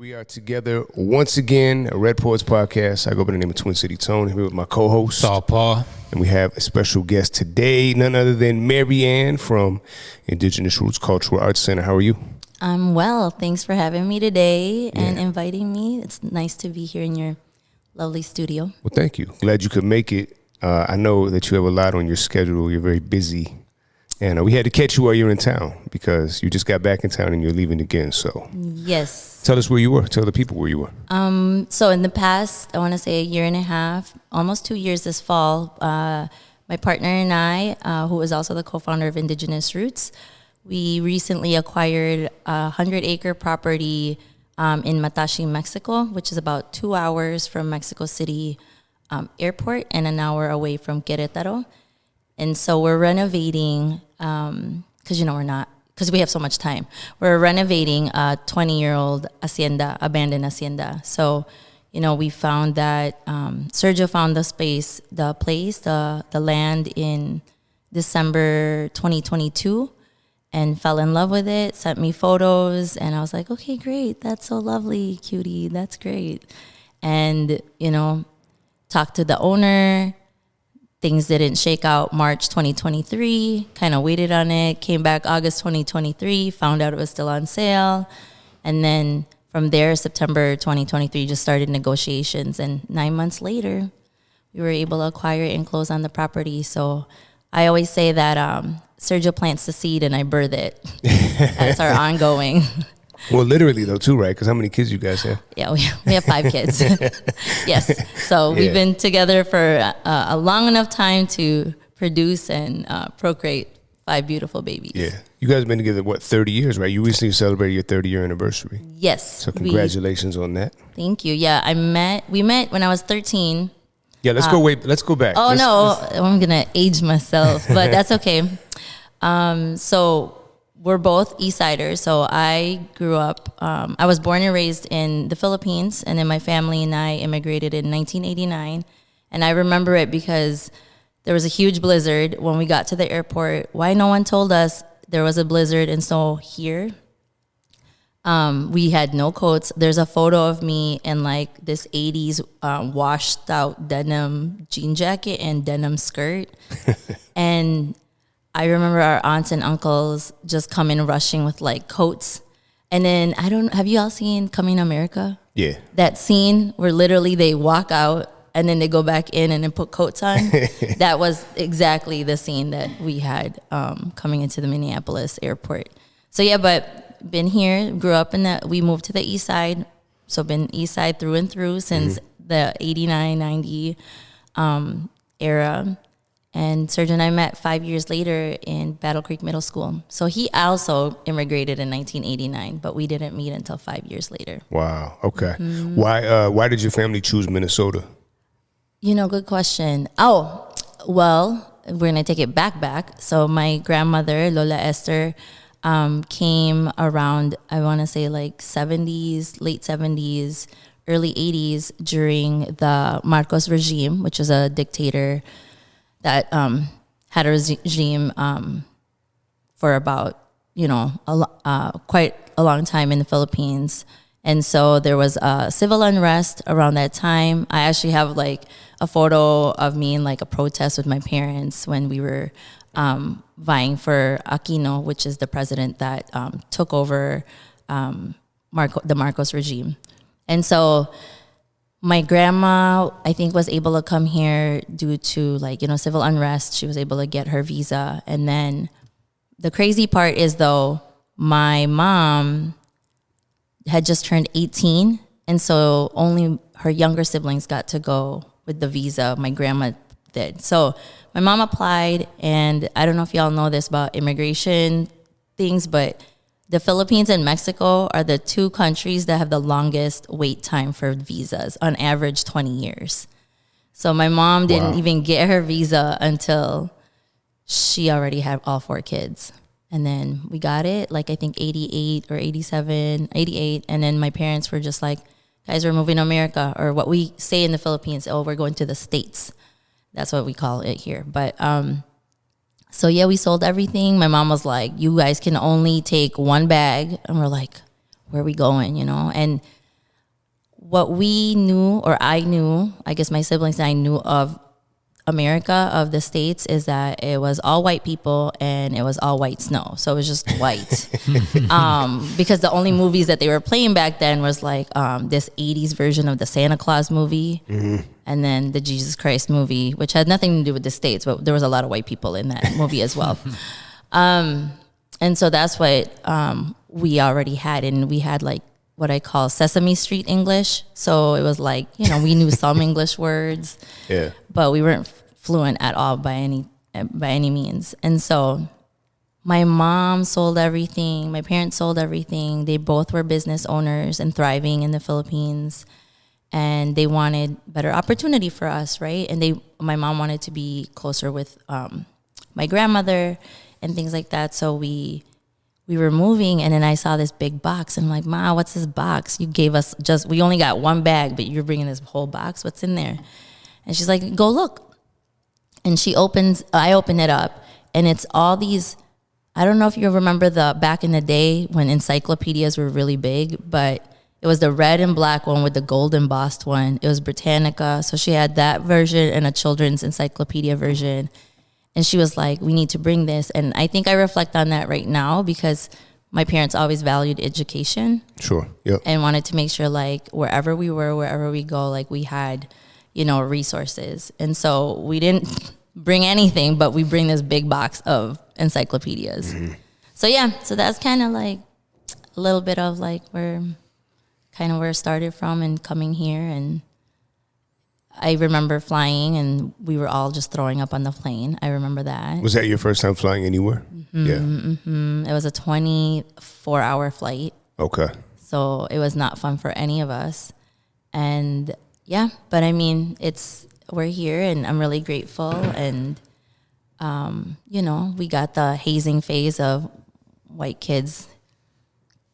we are together once again, a Red Poets podcast. I go by the name of Twin City Tone, here with my co-host, Saul Paul. And we have a special guest today, none other than Mary Ann from Indigenous Roots Cultural Arts Center. How are you? I'm well. Thanks for having me today and inviting me. It's nice to be here in your lovely studio. Well, thank you. Glad you could make it. I know that you have a lot on your schedule. You're very busy. And we had to catch you while you're in town because you just got back in town and you're leaving again. So yes. Tell us where you were. Tell the people where you were. So in the past, I want to say a year and a half, almost 2 years this fall, my partner and I, who is also the co-founder of Indigenous Roots, we recently acquired a 100-acre property in Matashi, Mexico, which is about 2 hours from Mexico City airport and an hour away from Querétaro. And so we're renovating, because we have so much time. We're renovating a 20-year-old hacienda, abandoned hacienda. So, we found that Sergio found the land in December 2022 and fell in love with it, sent me photos, and I was like, okay, great. That's so lovely, cutie. That's great. And, talked to the owner. Things didn't shake out March 2023, kind of waited on it, came back August 2023, found out it was still on sale. And then from there, September 2023, just started negotiations. And 9 months later, we were able to acquire it and close on the property. So I always say that Sergio plants the seed and I birth it. That's our ongoing. Well, literally though too, right? Because how many kids you guys have? Yeah, we have 5 kids. Yes. So we've been together for a long enough time to produce and procreate 5 beautiful babies. Yeah. You guys have been together, 30 years, right? You recently celebrated your 30-year anniversary. Yes. So congratulations on that. Thank you. Yeah, we met when I was 13. Yeah, let's go back. I'm going to age myself, but that's okay. So we're both East Siders. So I grew up, I was born and raised in the Philippines, and then my family and I immigrated in 1989. And I remember it because there was a huge blizzard when we got to the airport. Why no one told us there was a blizzard and snow here? We had no coats. There's a photo of me in like this 80s washed out denim jean jacket and denim skirt. And I remember our aunts and uncles just coming rushing with like coats. And then have you all seen Coming to America? Yeah. That scene where literally they walk out and then they go back in and then put coats on. That was exactly the scene that we had coming into the Minneapolis airport. So yeah, but been here, grew up we moved to the East Side. So been East Side through and through since the 89, 90 era. And Sergio and I met 5 years later in Battle Creek Middle School. So he also immigrated in 1989, but we didn't meet until 5 years later. Wow. Okay. Mm-hmm. Why did your family choose Minnesota? Good question. Oh, well, we're going to take it back. So my grandmother, Lola Esther, came around, I want to say like 70s, late 70s, early 80s during the Marcos regime, which was a dictator that had a regime for about, quite a long time in the Philippines. And so there was civil unrest around that time. I actually have like a photo of me in like a protest with my parents when we were vying for Aquino, which is the president that took over the Marcos regime. And so my grandma, I think, was able to come here due to civil unrest. She was able to get her visa. And then the crazy part is, though, my mom had just turned 18. And so only her younger siblings got to go with the visa. My grandma did. So my mom applied. And I don't know if y'all know this about immigration things, but the Philippines and Mexico are the 2 countries that have the longest wait time for visas, on average 20 years. So my mom didn't even get her visa until she already had all 4 kids. And then we got it, I think 88 or 87, 88. And then my parents were just like, guys, we're moving to America, or what we say in the Philippines, we're going to the States. That's what we call it here. But so yeah, we sold everything. My mom was like, you guys can only take 1 bag. And we're like, where are we going, And what we knew, or I knew, I guess my siblings and I knew of America, of the States, is that it was all white people and it was all white snow. So it was just white. Because the only movies that they were playing back then was like this 80s version of the Santa Claus movie, and then the Jesus Christ movie, which had nothing to do with the States, but there was a lot of white people in that movie as well. And so that's what we already had. And we had like what I call Sesame Street English. So it was like, you know, we knew some English words, but we weren't fluent at all by any means. And so my mom sold everything. My parents sold everything. They both were business owners and thriving in the Philippines. And they wanted better opportunity for us, right? And my mom wanted to be closer with my grandmother and things like that. So we were moving, and then I saw this big box, and I'm like, Ma, what's this box? You gave us we only got one bag, but you're bringing this whole box. What's in there? And she's like, go look. And I open it up, and it's all these, I don't know if you remember back in the day when encyclopedias were really big, but it was the red and black one with the gold embossed one. It was Britannica. So she had that version and a children's encyclopedia version. And she was like, we need to bring this. And I think I reflect on that right now because my parents always valued education. Sure. Yep. And wanted to make sure like wherever we were, wherever we go, like we had, you know, resources. And so we didn't bring anything, but we bring this big box of encyclopedias. So yeah, so that's kind of like a little bit of like where it started from and coming here. And I remember flying, and we were all just throwing up on the plane. I remember that. Was that your first time flying anywhere? Yeah. It was a 24-hour flight. Okay. So it was not fun for any of us. And yeah, but I mean, we're here, and I'm really grateful. And, you know, we got the hazing phase of white kids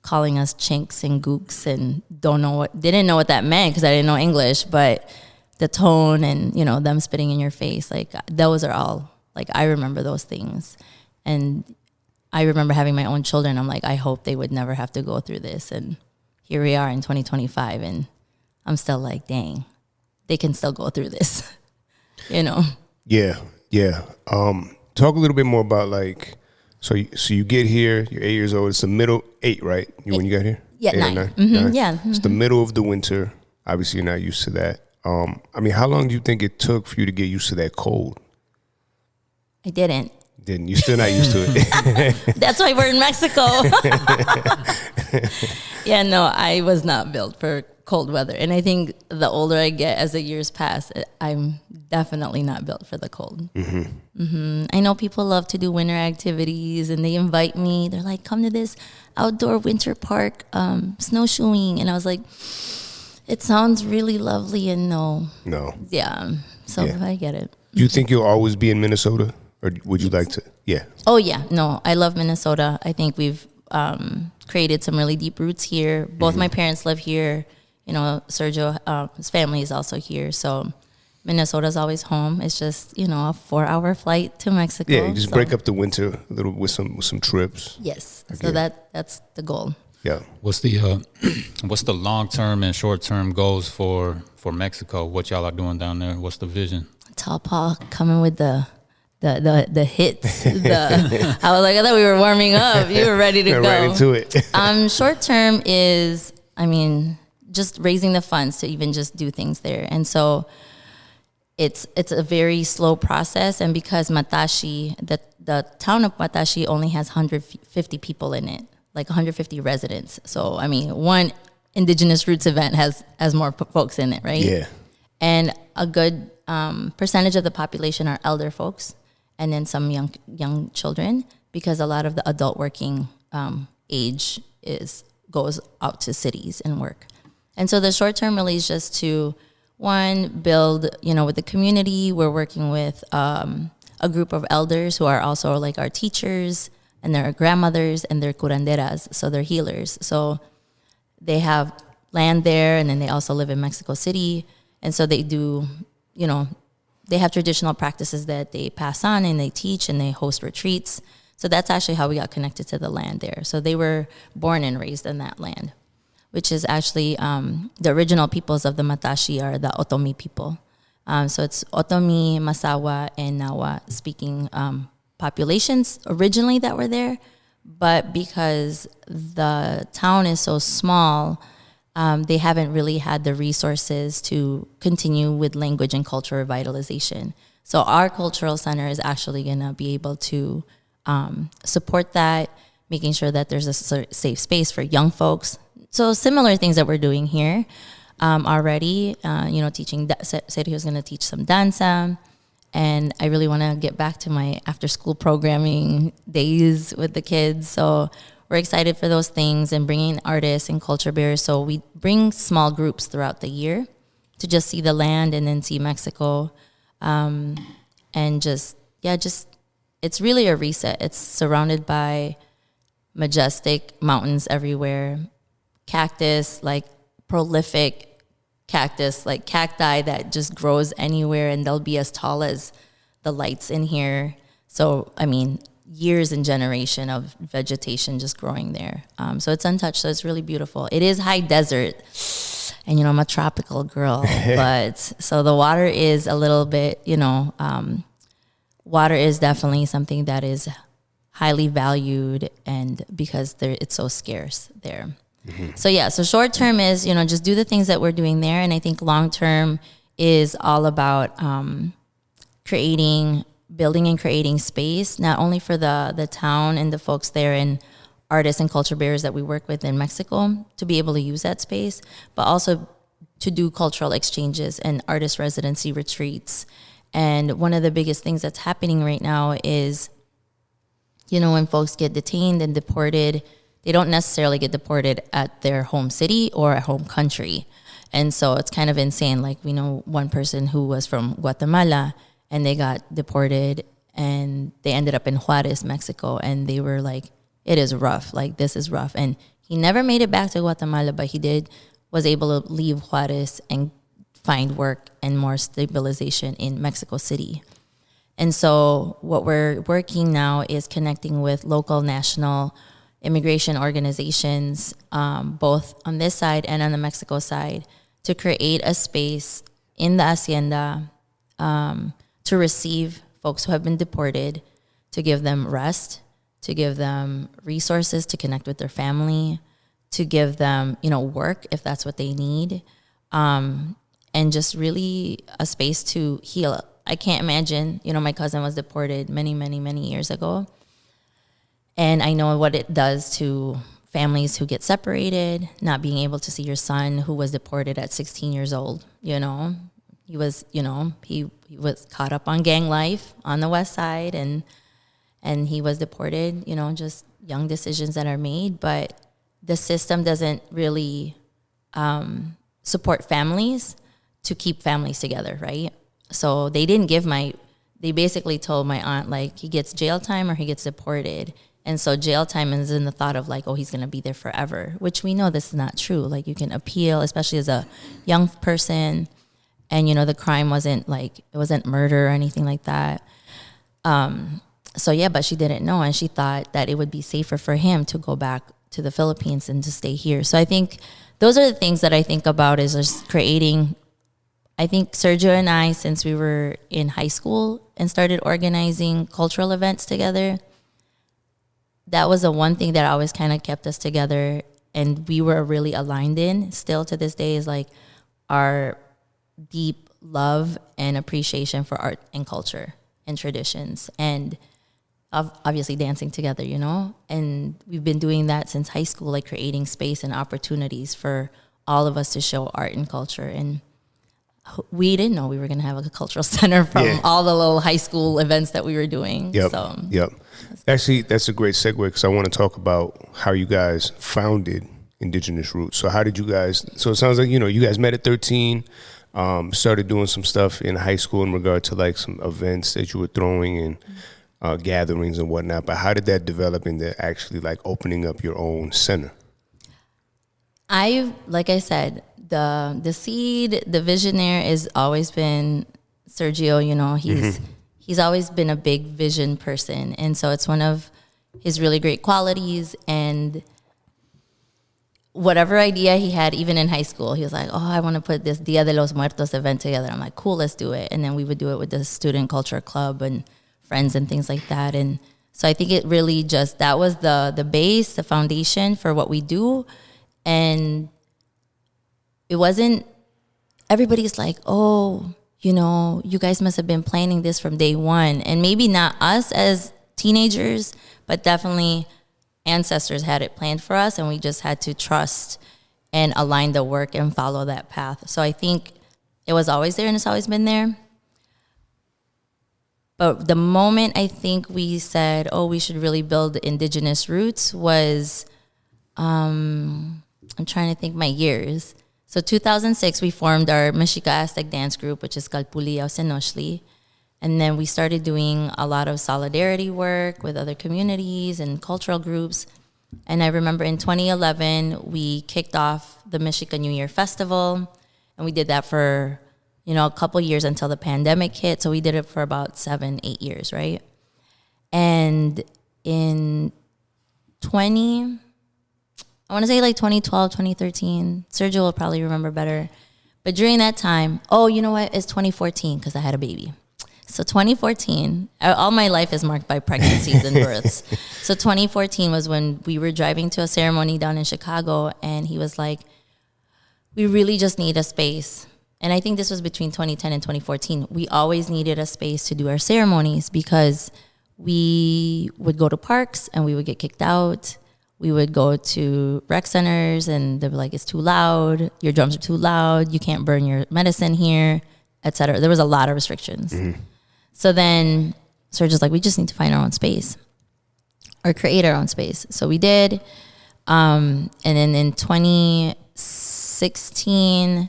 calling us chinks and gooks and didn't know what that meant because I didn't know English, but the tone and, you know, them spitting in your face, like those are all, like I remember those things. And I remember having my own children. I'm like, I hope they would never have to go through this. And here we are in 2025, and I'm still like, dang, they can still go through this, you know? Yeah. Talk a little bit more about like, so you get here, you're 8 years old. It's the middle, 8, right? When you got here? Yeah, 9. Nine? Yeah. It's the middle of the winter. Obviously, you're not used to that. I mean, how long do you think it took for you to get used to that cold? I didn't. You're still not used to it. That's why we're in Mexico. Yeah, no, I was not built for cold weather. And I think the older I get as the years pass, I'm definitely not built for the cold. I know people love to do winter activities, and they invite me. They're like, come to this outdoor winter park, snowshoeing. And I was like, it sounds really lovely, and no. Yeah, so yeah. I get it. Do you think you'll always be in Minnesota, or would you like to? Yeah. Oh, yeah. No, I love Minnesota. I think we've created some really deep roots here. Both my parents live here. You know, Sergio, his family is also here. So Minnesota's always home. It's just, you know, a 4-hour flight to Mexico. Yeah, you just break up the winter a little with some trips. Yes. So that's the goal. Yeah. What's the long-term and short-term goals for Mexico? What y'all are doing down there? What's the vision? Tall Paul coming with the hits. I was like, I thought we were warming up. You were ready to go. Right into it. Short term is, I mean, just raising the funds to even just do things there. And so it's a very slow process. And because Matashi, the town of Matashi only has 150 people in it, like 150 residents. So, I mean, one Indigenous Roots event has more folks in it, right? Yeah. And a good percentage of the population are elder folks, and then some young children, because a lot of the adult working age goes out to cities and work. And so the short term really is just to, one, build, you know, with the community. We're working with a group of elders who are also like our teachers, and they're grandmothers, and they're curanderas, so they're healers. So they have land there, and then they also live in Mexico City. And so they do, you know, they have traditional practices that they pass on, and they teach, and they host retreats. So that's actually how we got connected to the land there. So they were born and raised in that land. which is actually the original peoples of the Matashi are the Otomi people. So it's Otomi, Masawa, and Nawa speaking populations originally that were there. But because the town is so small, they haven't really had the resources to continue with language and culture revitalization. So our cultural center is actually going to be able to support that, making sure that there's a safe space for young folks. So similar things that we're doing here already, teaching, Sergio's going to teach some danza. And I really want to get back to my after school programming days with the kids. So we're excited for those things and bringing artists and culture bearers. So we bring small groups throughout the year to just see the land and then see Mexico. And it's really a reset. It's surrounded by majestic mountains everywhere, cactus, like prolific cactus, like cacti that just grows anywhere, and they'll be as tall as the lights in here. So, I mean, years and generation of vegetation just growing there. So it's untouched, so it's really beautiful. It is high desert, and, I'm a tropical girl, but so the water is a little bit, water is definitely something that is highly valued, and because it's so scarce there. Mm-hmm. So short term is, just do the things that we're doing there. And I think long term is all about building and creating space, not only for the town and the folks there and artists and culture bearers that we work with in Mexico to be able to use that space, but also to do cultural exchanges and artist residency retreats. And one of the biggest things that's happening right now is, when folks get detained and deported, they don't necessarily get deported at their home city or at home country. And so it's kind of insane. Like, we know one person who was from Guatemala and they got deported and they ended up in Juarez, Mexico. And they were like, it is rough. Like, this is rough. And he never made it back to Guatemala, but he was able to leave Juarez and find work and more stabilization in Mexico City. And so what we're working now is connecting with local, national immigration organizations, both on this side and on the Mexico side, to create a space in the hacienda to receive folks who have been deported, to give them rest, to give them resources to connect with their family, to give them, work if that's what they need, and just really a space to heal. I can't imagine, my cousin was deported many, many, many years ago. And I know what it does to families who get separated, not being able to see your son who was deported at 16 years old. He was, he was caught up on gang life on the West Side, and he was deported, just young decisions that are made. But the system doesn't really support families to keep families together, right? So they basically told my aunt, like, he gets jail time or he gets deported. And so jail time is in the thought of like, oh, he's going to be there forever, which we know this is not true. Like, you can appeal, especially as a young person. And, the crime wasn't murder or anything like that. But she didn't know. And she thought that it would be safer for him to go back to the Philippines and to stay here. So I think those are the things that I think about, is just creating. I think Sergio and I, since we were in high school and started organizing cultural events together, that was the one thing that always kind of kept us together, and we were really aligned in. Still to this day is like our deep love and appreciation for art and culture and traditions, and obviously dancing together, And we've been doing that since high school, like creating space and opportunities for all of us to show art and culture. And we didn't know we were going to have a cultural center from all the little high school events that we were doing. Yep. Actually, that's a great segue, because I want to talk about how you guys founded Indigenous Roots. So how did you guys, so it sounds like, you guys met at 13, started doing some stuff in high school in regard to like some events that you were throwing and gatherings and whatnot. But how did that develop into actually like opening up your own center? Like I said, the seed, the visionary has always been Sergio. He's always been a big vision person, and so it's one of his really great qualities. And whatever idea he had, even in high school, he was like, oh, I want to put this Dia de los Muertos event together. I'm like, cool, let's do it. And then we would do it with the student culture club and friends and things like that. And so I think it really just, that was the base, the foundation for what we do. And it wasn't, everybody's like, oh, you know, you guys must have been planning this from day one. And maybe not us as teenagers, but definitely ancestors had it planned for us, and we just had to trust and align the work and follow that path. So I think it was always there, and it's always been there. But the moment I think we said, oh, we should really build Indigenous Roots was, I'm trying to think my years. So 2006, we formed our Mexica Aztec dance group, which is Kalpuli Senoshli. And then we started doing a lot of solidarity work with other communities and cultural groups. And I remember in 2011, we kicked off the Mexica New Year Festival. And we did that for, you know, a couple years until the pandemic hit. So we did it for about 7-8 years, right? And in I want to say like 2012, 2013, Sergio will probably remember better. But during that time, oh, you know what? It's 2014 because I had a baby. So 2014, all my life is marked by pregnancies and births. So 2014 was when we were driving to a ceremony down in Chicago, and he was like, we really just need a space. And I think this was between 2010 and 2014. We always needed a space to do our ceremonies because we would go to parks and we would get kicked out. We would go to rec centers and they'd be like, it's too loud. Your drums are too loud. You can't burn your medicine here, etc. There was a lot of restrictions. Mm-hmm. So then Sergio's like, we just need to find our own space or create our own space. So we did. And then in 2016,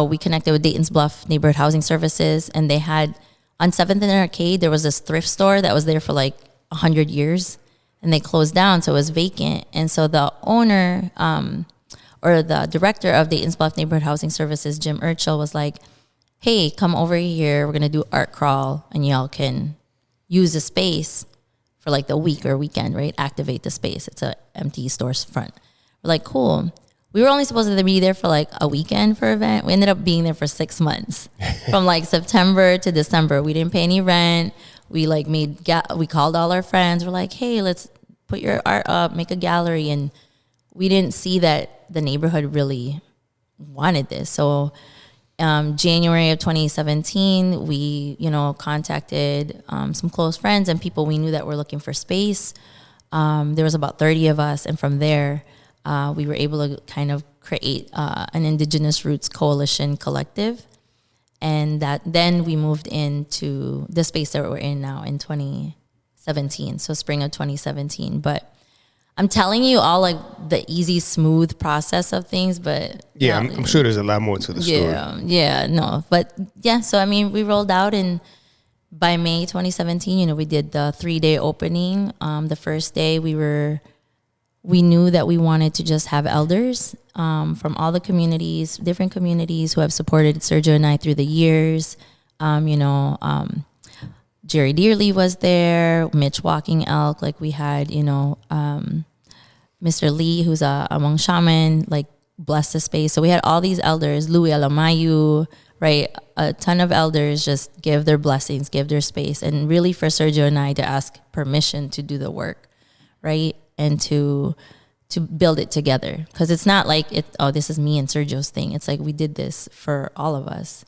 we connected with Dayton's Bluff Neighborhood Housing Services. And they had, on 7th and Arcade, there was this thrift store that was there for like 100 years. And they closed down, so it was vacant. And so the owner or the director of Dayton's Bluff Neighborhood Housing Services, Jim Urchel, was like, hey, come over here. We're going to do art crawl, and y'all can use the space for like the week or weekend, right? Activate the space. It's an empty store's front. We're like, cool. We were only supposed to be there for like a weekend for event. We ended up being there for 6 months from like September to December. We didn't pay any rent. We like we called all our friends. We're like, hey, let's put your art up, make a gallery. And we didn't see that the neighborhood really wanted this. So January of 2017, we, contacted some close friends and people we knew that were looking for space. There was about 30 of us. And from there, we were able to kind of create an Indigenous Roots Coalition collective. And then we moved into the space that we're in now in 2017, so spring of 2017. But I'm telling you all like the easy, smooth process of things, but yeah, I'm sure there's a lot more to the story. So I mean, we rolled out, and by May 2017, we did the 3-day opening. The first day we knew that we wanted to just have elders from all the communities, different communities who have supported Sergio and I through the years. Jerry Dearly was there, Mitch Walking Elk, like we had, Mr. Lee, who's a Hmong shaman, like blessed the space. So we had all these elders, Louis Alamayu, right? A ton of elders just give their blessings, give their space, and really for Sergio and I to ask permission to do the work, right? And to build it together, because it's not like this is me and Sergio's thing. It's like we did this for all of us,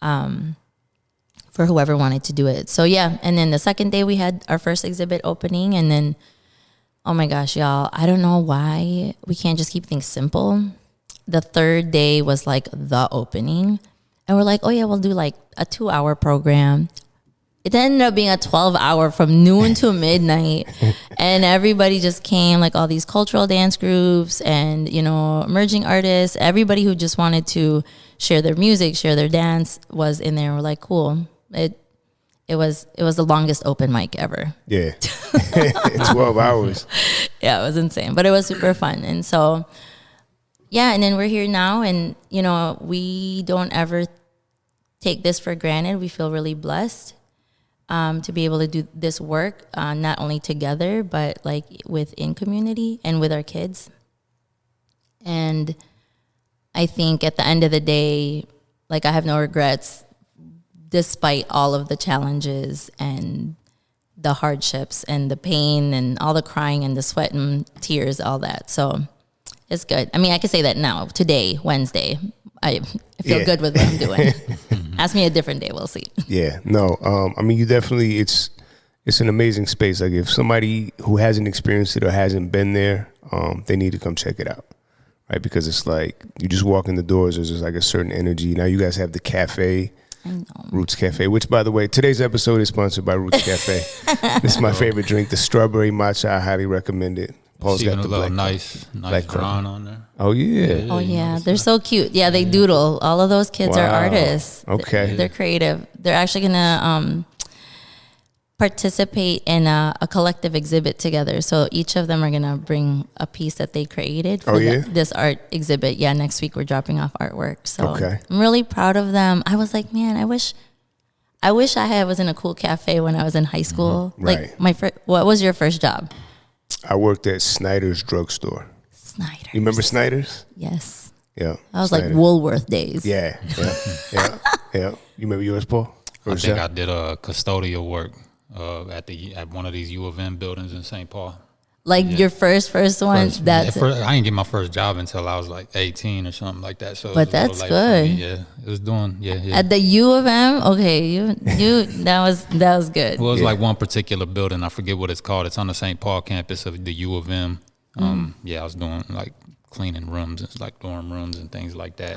for whoever wanted to do it. So yeah, and then the second day we had our first exhibit opening, and then oh my gosh, y'all, I don't know why we can't just keep things simple. The third day was like the opening, and we're like, oh yeah, we'll do like a 2-hour program. It ended up being a 12-hour from noon to midnight. And everybody just came, like all these cultural dance groups and, emerging artists. Everybody who just wanted to share their music, share their dance was in there. We're like, cool. It was the longest open mic ever. Yeah. 12 hours. Yeah, it was insane. But it was super fun. And so, yeah, and then we're here now. And, we don't ever take this for granted. We feel really blessed. To be able to do this work, not only together, but like within community and with our kids. And I think at the end of the day, like I have no regrets despite all of the challenges and the hardships and the pain and all the crying and the sweat and tears, all that. So it's good. I mean, I can say that now, today, Wednesday, I feel good with what I'm doing. Ask me a different day, we'll see. Yeah, no, I mean, you definitely, it's an amazing space. Like if somebody who hasn't experienced it or hasn't been there, they need to come check it out, right? Because it's like, you just walk in the doors, there's just like a certain energy. Now you guys have the cafe, Roots Cafe, which by the way, today's episode is sponsored by Roots Cafe. This is my favorite drink, the strawberry matcha. I highly recommend it. Paul's got the little black nice drawing on there. Oh yeah. Oh yeah, they're so cute. Yeah, they doodle. All of those kids are artists. Okay. They're creative. They're actually gonna participate in a collective exhibit together. So each of them are gonna bring a piece that they created for this art exhibit. Yeah, next week we're dropping off artwork. So I'm really proud of them. I was like, man, I wish I was in a cool cafe when I was in high school. Right. Like what was your first job? I worked at Snyder's drugstore. Snyder's. You remember Snyder's? Yes. Yeah. I was like Woolworth days. Yeah. You remember yours, Paul? I think I did custodial work at one of these U of M buildings in St. Paul. Like your first one? I didn't get my first job until I was like 18 or something like that. So, but that's good. Yeah, it was doing. Yeah. At the U of M, okay, you that was good. Well, it was like one particular building. I forget what it's called. It's on the St. Paul campus of the U of M. Yeah, I was doing like cleaning rooms, it's like dorm rooms and things like that.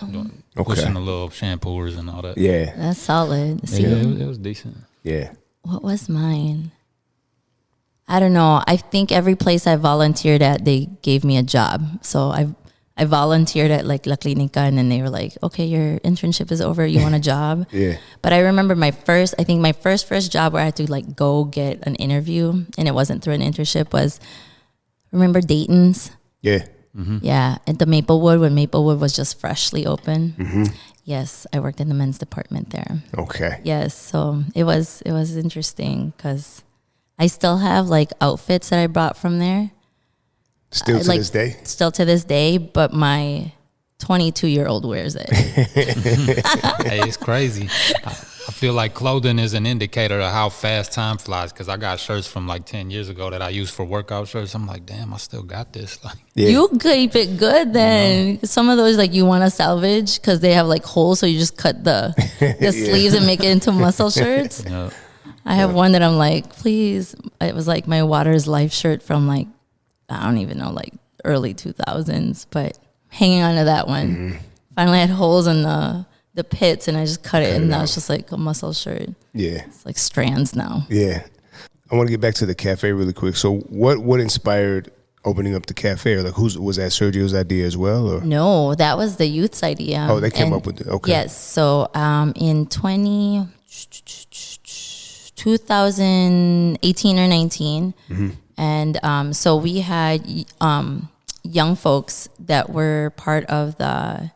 Pushing the little shampooers and all that. Yeah, that's solid. See, it was decent. Yeah. What was mine? I don't know. I think every place I volunteered at, they gave me a job. So I volunteered at like La Clinica, and then they were like, okay, your internship is over. You want a job? Yeah. But I remember my first job where I had to like go get an interview, and it wasn't through an internship, was, remember Dayton's? Yeah. Mm-hmm. Yeah. At the Maplewood, when Maplewood was just freshly open. Mm-hmm. Yes. I worked in the men's department there. Okay. Yes. So it was interesting because I still have like outfits that I brought from there. Still to this day? Still to this day, but my 22-year-old wears it. Hey, it's crazy. I feel like clothing is an indicator of how fast time flies, because I got shirts from like 10 years ago that I used for workout shirts. I'm like, damn, I still got this. Like, You keep it good then. Some of those like you want to salvage because they have like holes, so you just cut the sleeves and make it into muscle shirts. Yeah. I have one that I'm like, please. It was like my Waters Life shirt from like, I don't even know, like early 2000s, but hanging on to that one. Mm-hmm. Finally had holes in the pits, and I just cut it, and now it's just like a muscle shirt. Yeah. It's like strands now. Yeah. I want to get back to the cafe really quick. So what inspired opening up the cafe? Or like was that Sergio's idea as well? Or? No, that was the youth's idea. Oh, they came up with it. Okay. Yes. So in 2018 or 19, mm-hmm. And so we had young folks that were part of the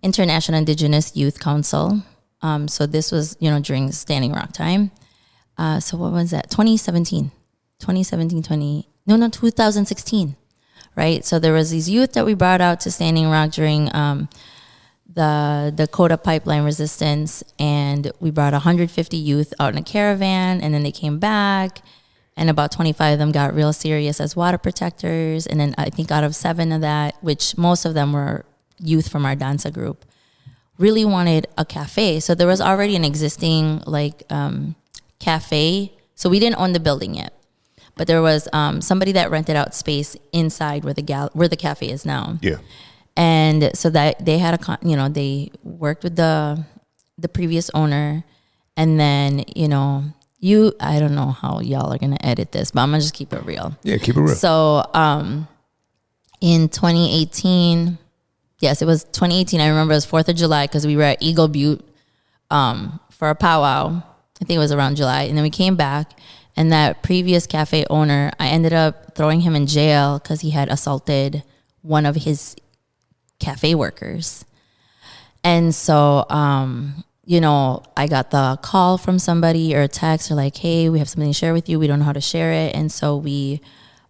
International Indigenous Youth Council. So this was, during Standing Rock time. So what was that? 2016, right? So there was these youth that we brought out to Standing Rock during the Dakota pipeline resistance, and we brought 150 youth out in a caravan, and then they came back, and about 25 of them got real serious as water protectors, and then I think out of 7 of that, which most of them were youth from our danza group, really wanted a cafe. So there was already an existing cafe. So we didn't own the building yet, but there was somebody that rented out space inside where the cafe is now. Yeah. And so that they had they worked with the previous owner, and then I don't know how y'all are gonna edit this, but I'm gonna just keep it real. Yeah, keep it real. So in 2018. Yes, it was 2018. I remember it was 4th of July because we were at Eagle Butte for a powwow. I think it was around July. And then we came back, and that previous cafe owner, I ended up throwing him in jail because he had assaulted one of his cafe workers. And so, I got the call from somebody or a text or like, hey, we have something to share with you. We don't know how to share it. And so we,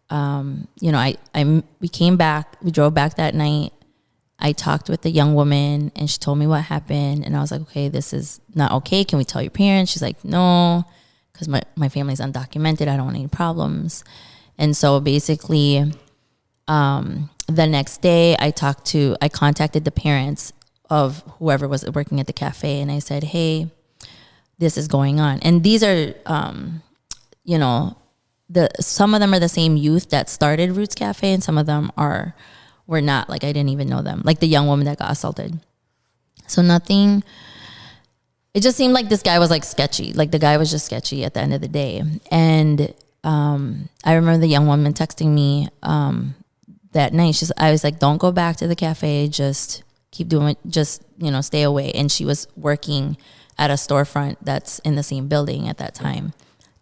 we came back. We drove back that night. I talked with the young woman and she told me what happened. And I was like, okay, this is not okay. Can we tell your parents? She's like, no, because my family's undocumented. I don't want any problems. And so basically, the next day I contacted the parents of whoever was working at the cafe. And I said, hey, this is going on. And these are, some of them are the same youth that started Roots Cafe, and some of them were not. Like, I didn't even know them. Like the young woman that got assaulted. So nothing. It just seemed like this guy was like sketchy. Like the guy was just sketchy at the end of the day. And I remember the young woman texting me that night. I was like, don't go back to the cafe. Just keep doing it. Just, stay away. And she was working at a storefront that's in the same building at that time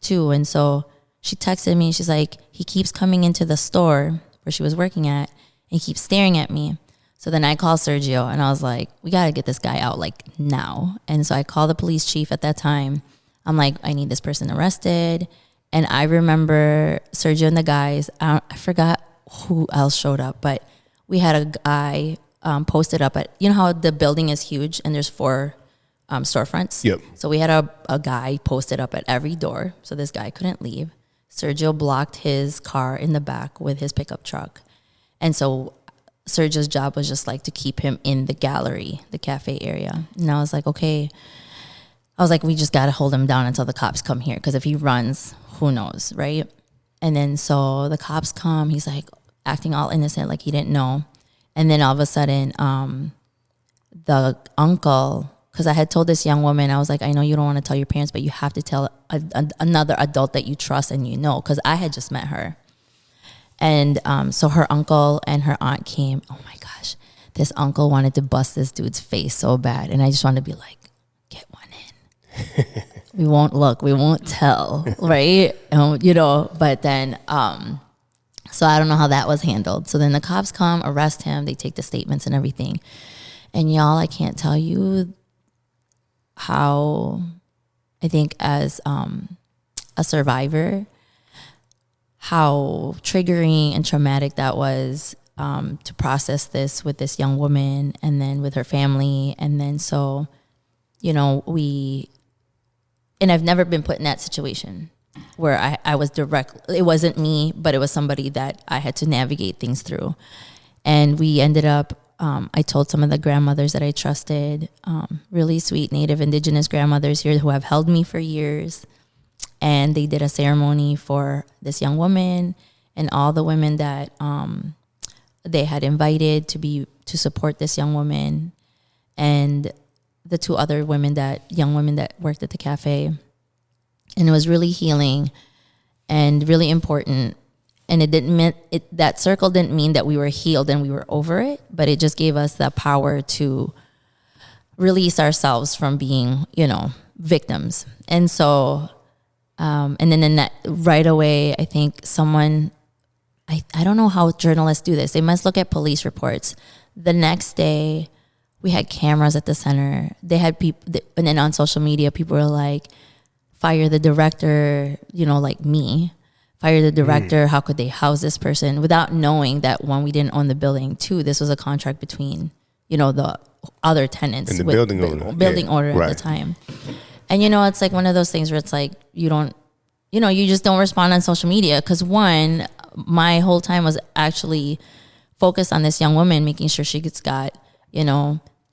too. And so she texted me. She's like, he keeps coming into the store where she was working at and he keeps staring at me. So then I called Sergio and I was like, we got to get this guy out like now. And so I called the police chief at that time. I'm like, I need this person arrested. And I remember Sergio and the guys, I forgot who else showed up, but we had a guy posted up at, how the building is huge and there's 4 storefronts. Yep. So we had a guy posted up at every door. So this guy couldn't leave. Sergio blocked his car in the back with his pickup truck. And so Sergio's job was just like to keep him in the gallery, the cafe area. And I was like, okay. I was like, we just got to hold him down until the cops come here. Because if he runs, who knows, right? And then so the cops come. He's like acting all innocent, like he didn't know. And then all of a sudden, the uncle, because I had told this young woman, I was like, I know you don't want to tell your parents, but you have to tell another adult that you trust and because I had just met her. And so her uncle and her aunt came. Oh my gosh, this uncle wanted to bust this dude's face so bad. And I just wanted to be like, get one in. We won't look, we won't tell, right? But then, so I don't know how that was handled. So then the cops come, arrest him. They take the statements and everything. And y'all, I can't tell you how, I think as a survivor, how triggering and traumatic that was to process this with this young woman and then with her family. And then so, and I've never been put in that situation where I was it wasn't me, but it was somebody that I had to navigate things through. And we ended up, I told some of the grandmothers that I trusted, really sweet Native Indigenous grandmothers here who have held me for years. And they did a ceremony for this young woman and all the women that they had invited to support this young woman, and the 2 other young women that worked at the cafe. And it was really healing and really important. And that circle didn't mean that we were healed and we were over it, but it just gave us the power to release ourselves from being, victims. And so, and then in that right away, I think someone, I don't know how journalists do this. They must look at police reports. The next day, we had cameras at the center. They had people, and then on social media, people were like, fire the director, like me. Fire the director. How could they house this person without knowing that, 1, we didn't own the building. 2, this was a contract between, the other tenants. And the building owner. Building owner at the time. And, it's like one of those things where it's like, you just don't respond on social media. Because 1, my whole time was actually focused on this young woman, making sure she's got,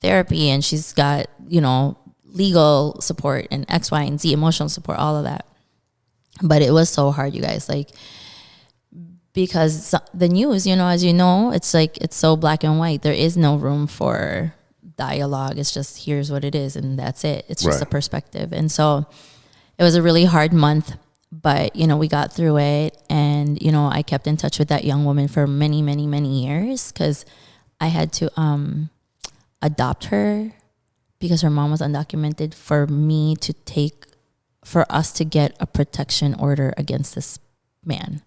therapy and she's got, legal support and X, Y, and Z, emotional support, all of that. But it was so hard, you guys, like, because the news, as it's like, it's so black and white. There is no room for dialogue. It's just, here's what it is, and that's it. It's just a perspective. And so it was a really hard month, but, we got through it. And, I kept in touch with that young woman for many, many, many years because I had to adopt her because her mom was undocumented for us to get a protection order against this man.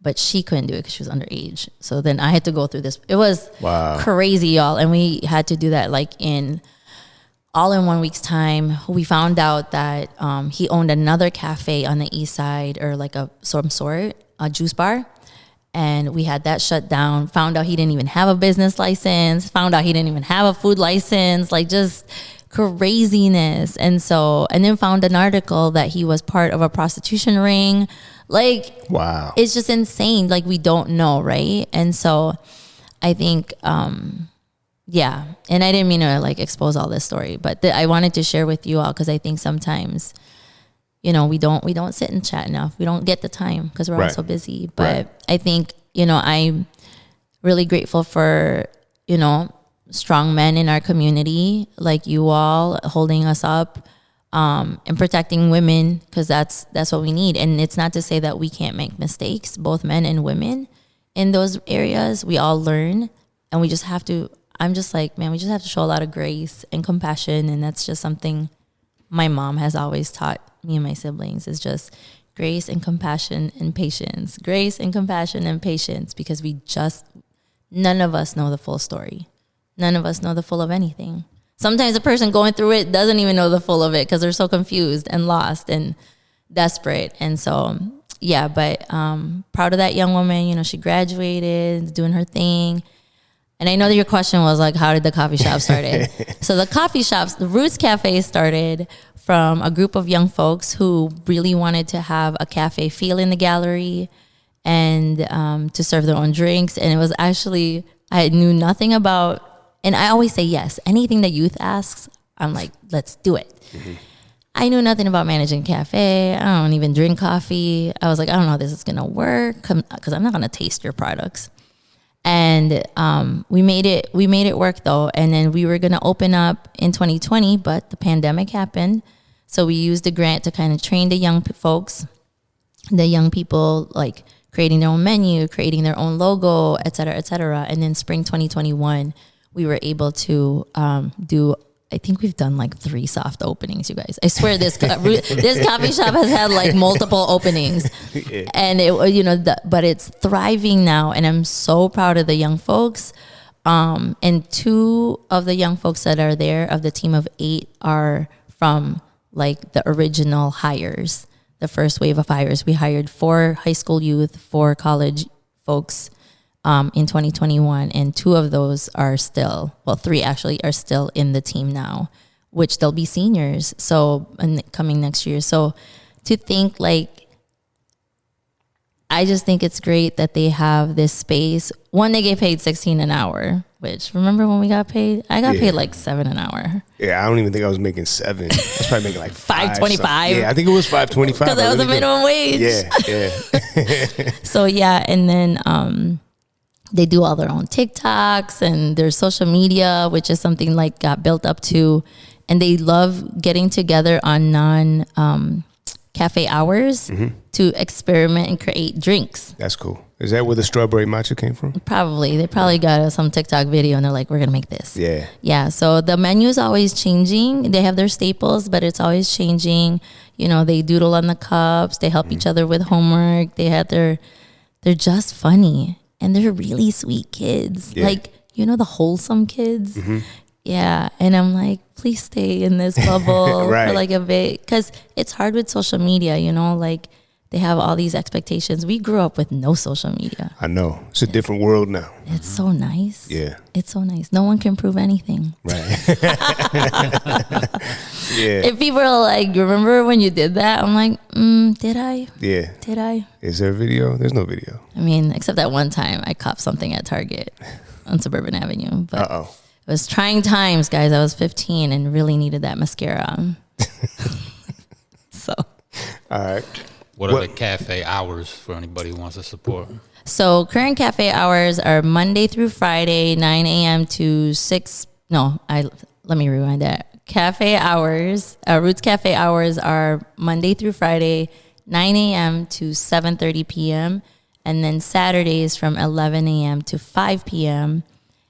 But she couldn't do it because she was underage. So then I had to go through this. It was crazy, y'all. And we had to do that like in 1 week's time. We found out that he owned another cafe on the east side, or like some sort, a juice bar. And we had that shut down, found out he didn't even have a business license, found out he didn't even have a food license, like just craziness. And then found an article that he was part of a prostitution ring. Like, wow, it's just insane. Like, we don't know, right? And so I think, yeah. And I didn't mean to like expose all this story, but I wanted to share with you all because I think sometimes, we don't sit and chat enough. We don't get the time because we're all so busy. But I think, I'm really grateful for, strong men in our community like you all holding us up and protecting women because that's what we need. And it's not to say that we can't make mistakes, both men and women in those areas. We all learn and we just have to, I'm just like, man, we just have to show a lot of grace and compassion. And that's just something my mom has always taught me and my siblings is just grace and compassion and patience. Grace and compassion and patience because none of us know the full story. None of us know the full of anything. Sometimes a person going through it doesn't even know the full of it because they're so confused and lost and desperate. And so, yeah, but proud of that young woman. She graduated, doing her thing. And I know that your question was like, how did the coffee shop started? So the Roots Cafe started from a group of young folks who really wanted to have a cafe feel in the gallery and to serve their own drinks. And it was actually, I knew nothing about, and I always say yes, anything that youth asks, I'm like, let's do it. Mm-hmm. I knew nothing about managing a cafe. I don't even drink coffee. I was like, I don't know how this is going to work because I'm not going to taste your products. And we made it work though. And then we were going to open up in 2020, but the pandemic happened. So we used the grant to kind of train the young folks, the young people, like creating their own menu, creating their own logo, et cetera, et cetera. And then spring 2021, we were able to do, I think we've done like 3 soft openings, you guys. I swear this coffee shop has had like multiple openings, yeah. And but it's thriving now, and I'm so proud of the young folks. And 2 of the young folks that are there, of the team of 8, are from like the original hires, the first wave of hires. We hired 4 high school youth, 4 college folks. In 2021, and 2 of those are still, 3 actually are still in the team now, which they'll be seniors. So, and coming next year. So to think like, I just think it's great that they have this space. One, they get paid $16 an hour, which remember when we got paid? I got paid like $7 an hour. Yeah, I don't even think I was making $7. I was probably making like $5.25. Yeah, I think it was $5.25. Because that was the minimum wage. Yeah. So yeah, and then they do all their own TikToks and their social media, which is something like got built up to, and they love getting together on cafe hours to experiment and create drinks. That's cool. Is that where the strawberry matcha came from? Probably. They probably got some TikTok video and they're like, we're going to make this. Yeah. Yeah. So the menu is always changing. They have their staples, but it's always changing. They doodle on the cups. They help each other with homework. They're just funny. And they're really sweet kids. Yeah. Like, the wholesome kids. Mm-hmm. Yeah. And I'm like, please stay in this bubble right. for like a bit. Because it's hard with social media, like they have all these expectations. We grew up with no social media. I know. It's a different world now. It's so nice. Yeah. It's so nice. No one can prove anything. Right. Yeah. If people are like, remember when you did that? I'm like, did I? Yeah. Did I? Is there a video? There's no video. I mean, except that one time I copped something at Target on Suburban Avenue. But it was trying times, guys. I was 15 and really needed that mascara. So. All right. What are the cafe hours for anybody who wants to support? So current cafe hours are Monday through Friday, 9 a.m. to 6. No, let me rewind that. Cafe hours, Roots Cafe hours are Monday through Friday, 9 a.m. to 7:30 p.m. And then Saturdays from 11 a.m. to 5 p.m.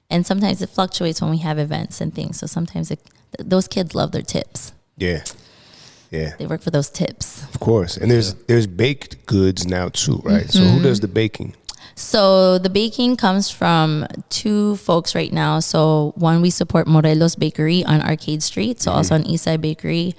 And sometimes it fluctuates when we have events and things. So sometimes those kids love their tips. Yeah. Yeah. They work for those tips. Of course. And there's baked goods now too, right? Mm-hmm. So who does the baking? So the baking comes from 2 folks right now. So one, we support Morelos Bakery on Arcade Street. So also on Eastside Bakery.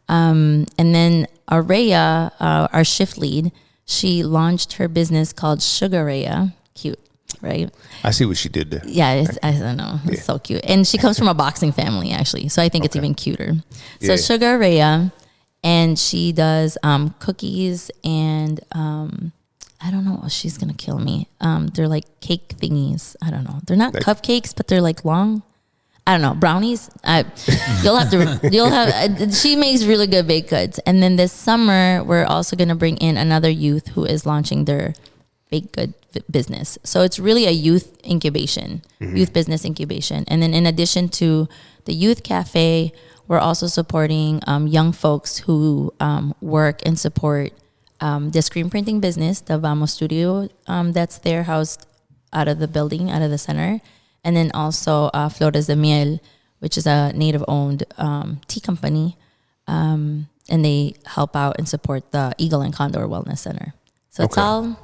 And then Araya, our shift lead, she launched her business called Sugaraya. Cute, right? I see what she did there. Yeah, I don't know. It's so cute. And she comes from a boxing family, actually. So I think it's even cuter. So Sugaraya, and she does cookies and I don't know. She's going to kill me. They're like cake thingies. I don't know. They're not like, cupcakes, but they're like long. I don't know, brownies. She makes really good baked goods. And then this summer, we're also going to bring in another youth who is launching their baked good business. So it's really a youth incubation, youth business incubation. And then in addition to the youth cafe, we're also supporting young folks who work and support the screen printing business, the Vamos Studio, that's there housed out of the building, out of the center. And then also Flores de Miel, which is a native-owned tea company. And they help out and support the Eagle and Condor Wellness Center. So it's all,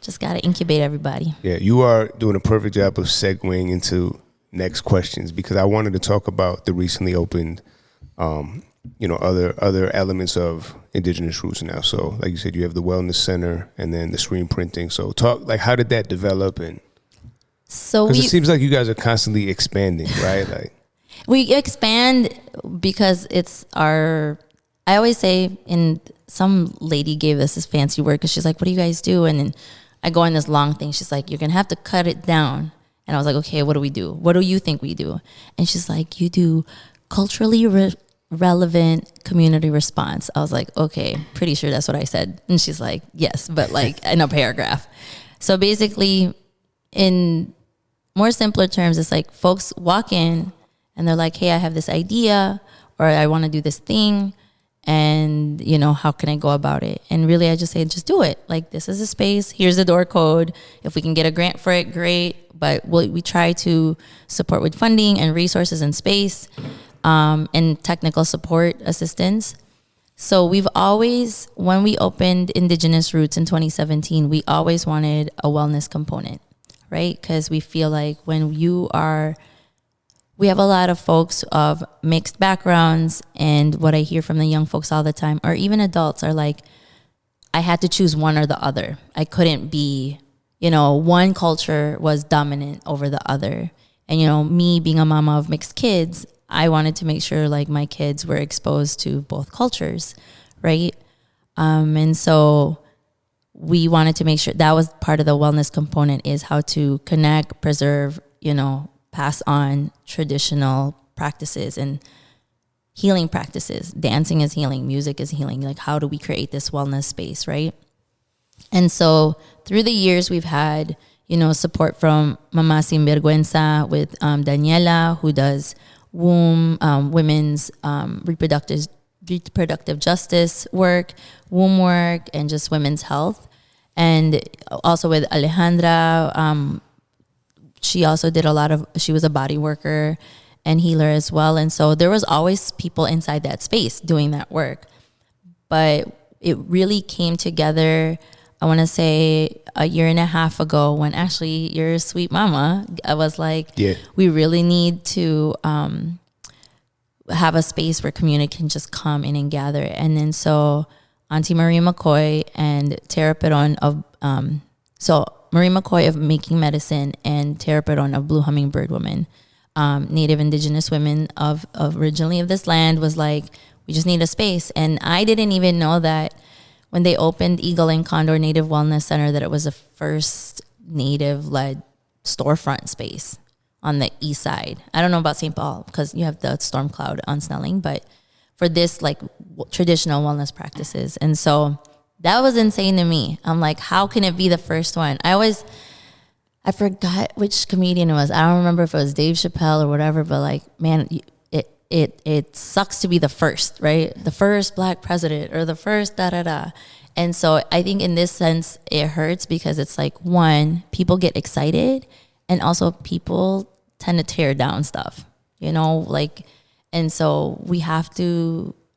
just got to incubate everybody. Yeah, you are doing a perfect job of segueing into next questions, because I wanted to talk about the recently opened, other elements of Indigenous Roots now. So like you said, you have the Wellness Center and then the screen printing. So how did that develop? And because it seems like you guys are constantly expanding, right? Like we expand because it's our. I always say, some lady gave us this fancy word because she's like, "What do you guys do?" And then I go on this long thing. She's like, "You're gonna have to cut it down." And I was like, "Okay, what do we do? What do you think we do?" And she's like, "You do culturally relevant community response." I was like, "Okay, pretty sure that's what I said." And she's like, "Yes, but like in a paragraph." So basically, in more simpler terms, it's like folks walk in and they're like, "Hey, I have this idea, or I want to do this thing, and how can I go about it?" And really, I just say, just do it. Like, this is a space. Here's the door code. If we can get a grant for it, great. But we try to support with funding and resources and space, and technical support assistance. So we've always, when we opened Indigenous Roots in 2017, we always wanted a wellness component, right? Because we feel like we have a lot of folks of mixed backgrounds, and what I hear from the young folks all the time, or even adults, are like, I had to choose one or the other. I couldn't be, one culture was dominant over the other. And, me being a mama of mixed kids, I wanted to make sure like my kids were exposed to both cultures, right? And so we wanted to make sure that was part of the wellness component, is how to connect, preserve, pass on traditional practices and healing practices. Dancing is healing, music is healing. Like, how do we create this wellness space, right? And so through the years, we've had, support from Mama Sin Vergüenza with Daniela, who does women's reproductive justice work, womb work, and just women's health. And also with Alejandra, she also did she was a body worker and healer as well. And so there was always people inside that space doing that work. But it really came together, I want to say, a year and a half ago, when actually your sweet mama, I was like, we really need to have a space where community can just come in and gather. And then so Auntie Marie McCoy and Tara Peron of, Marie McCoy of Making Medicine and Tara Peron of Blue Hummingbird Women, Native Indigenous women of originally of this land, was like, we just need a space. And I didn't even know that when they opened Eagle and Condor Native Wellness Center, that it was the first Native-led storefront space on the east side. I don't know about St. Paul because you have the storm cloud on Snelling, but for this like traditional wellness practices. And so that was insane to me. I'm like, how can it be the first one? I forgot which comedian it was. I don't remember if it was Dave Chappelle or whatever, but like, man, it sucks to be the first, right? The first Black president or the first da-da-da. And so I think in this sense, it hurts because it's like, one, people get excited, and also people tend to tear down stuff, and so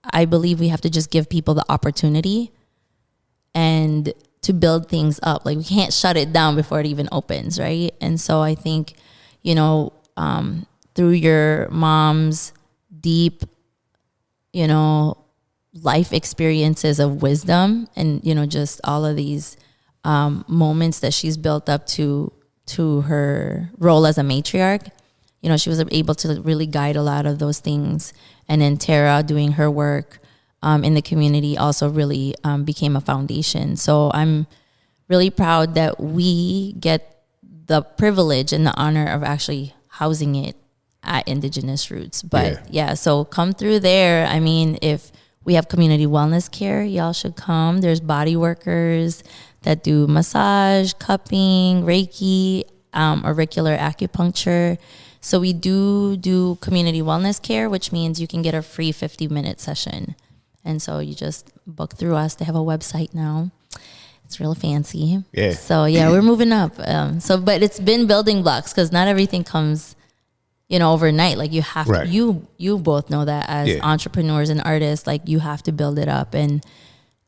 I believe we have to just give people the opportunity and to build things up. Like, we can't shut it down before it even opens, right? And so I think, through your mom's deep, life experiences of wisdom, and just all of these moments that she's built up to her role as a matriarch. She was able to really guide a lot of those things. And then Tara doing her work in the community also really became a foundation. So I'm really proud that we get the privilege and the honor of actually housing it at Indigenous Roots. But so come through there. I mean, if we have community wellness care, y'all should come. There's body workers that do massage, cupping, Reiki, auricular acupuncture. So we do community wellness care, which means you can get a free 50-minute session. And so you just book through us. They have a website now. It's real fancy. Yeah. So we're moving up. But it's been building blocks, because not everything comes, overnight. Like you have to, you both know that as entrepreneurs and artists, like you have to build it up. And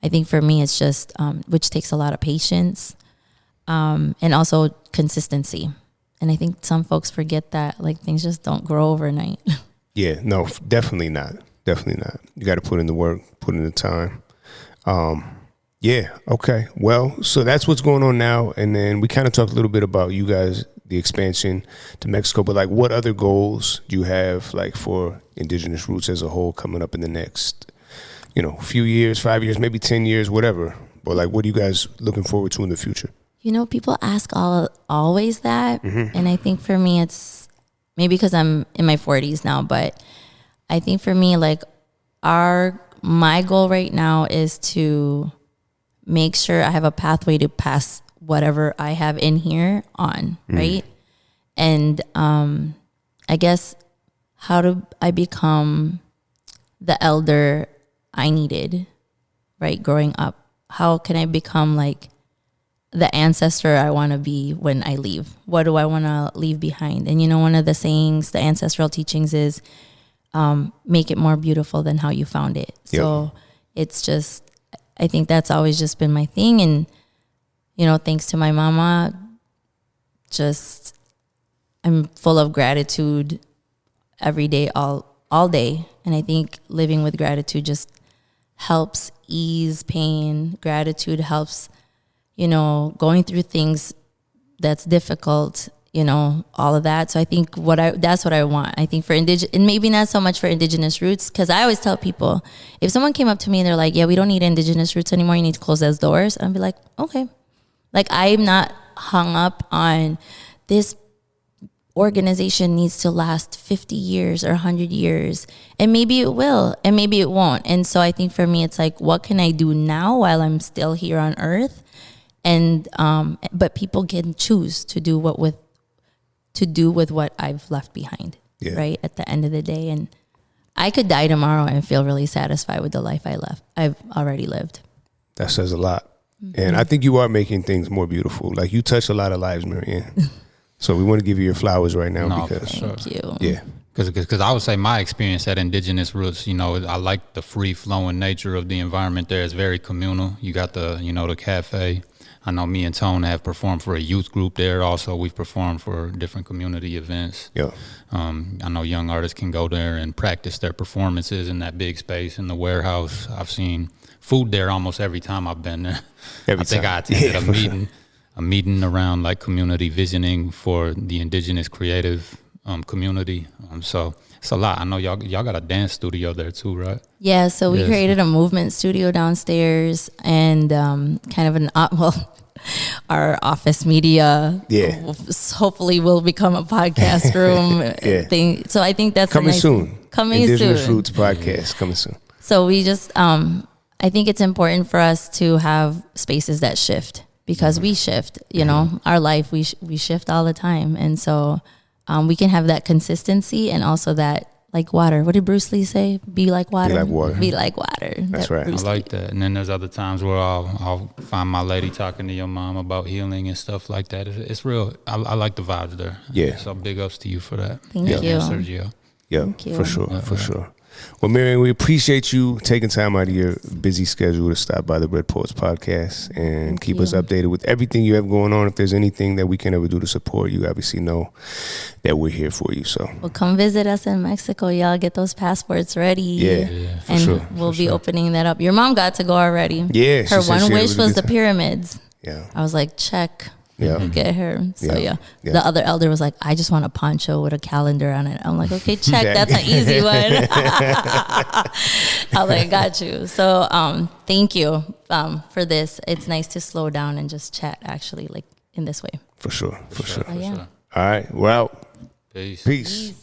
I think for me, it's just, which takes a lot of patience, and also consistency. And I think some folks forget that, like, things just don't grow overnight. Yeah, no, definitely not. Definitely not. You got to put in the work, put in the time. Okay. Well, so that's what's going on now. And then we kind of talked a little bit about you guys, the expansion to Mexico, but like what other goals do you have like for Indigenous Roots as a whole coming up in the next, few years, 5 years, maybe 10 years, whatever. But like, what are you guys looking forward to in the future? People ask always that. Mm-hmm. And I think for me, it's maybe because I'm in my 40s now, but I think for me, like my goal right now is to make sure I have a pathway to pass whatever I have in here on, right? And I guess, how do I become the elder I needed, right, growing up? How can I become like the ancestor I want to be when I leave? What do I want to leave behind? And one of the sayings, the ancestral teachings is, make it more beautiful than how you found it. Yep. So it's just, I think that's always just been my thing. And, thanks to my mama, just, I'm full of gratitude every day, all day. And I think living with gratitude just helps ease pain. Gratitude helps, going through things that's difficult, all of that. So I think that's what I want. I think for and maybe not so much for Indigenous Roots, because I always tell people, if someone came up to me and they're like, yeah, we don't need Indigenous Roots anymore, you need to close those doors, I'd be like, okay. Like, I'm not hung up on this organization needs to last 50 years or 100 years. And maybe it will, and maybe it won't. And so I think for me, it's like, what can I do now while I'm still here on earth? And but people can choose to do with what I've left behind, right? At the end of the day. And I could die tomorrow and feel really satisfied with the life I've already lived. That says a lot. Mm-hmm. And I think you are making things more beautiful. Like, you touch a lot of lives, Marianne. So we want to give you your flowers right now. Because thank you. Yeah. Because I would say my experience at Indigenous Roots, I like the free flowing nature of the environment there. It's very communal. You got the, the cafe. I know me and Tone have performed for a youth group there. Also, we've performed for different community events. Yeah. I know young artists can go there and practice their performances in that big space in the warehouse. I've seen food there almost every time I've been there. I think I attended a meeting around like community visioning for the Indigenous creative community. So it's a lot. I know y'all got a dance studio there too, right? Yeah, so we created a movement studio downstairs, and kind of our office media hopefully will become a podcast room thing. So I think that's coming soon. Indigenous soon. Roots podcast coming soon. So we just I think it's important for us to have spaces that shift, because we shift, our life, we shift all the time. And so we can have that consistency, and also that, like water. What did Bruce Lee say? Be like water. Be like water. Be like water. That's right. I like that. And then there's other times where I'll find my lady talking to your mom about healing and stuff like that. It's real. I like the vibes there. Yeah. So big ups to you for that. Thank you. Sergio. Yeah, for sure. For sure. Well, Marion, we appreciate you taking time out of your busy schedule to stop by the Red Ports podcast and keep us updated with everything you have going on. If there's anything that we can ever do to support you, obviously know that we're here for you. So, well, come visit us in Mexico, y'all. Get those passports ready. Yeah, for and sure. We'll be opening that up. Your mom got to go already. Yeah, her one wish was the pyramids. Yeah, I was like, check. Yeah, get her. So the other elder was like, I just want a poncho with a calendar on it. I'm like, okay, check. That's an easy one. I was like, got you. So thank you for this. It's nice to slow down and just chat actually, like in this way. For sure. Yeah. All right, we're out. Peace. Peace.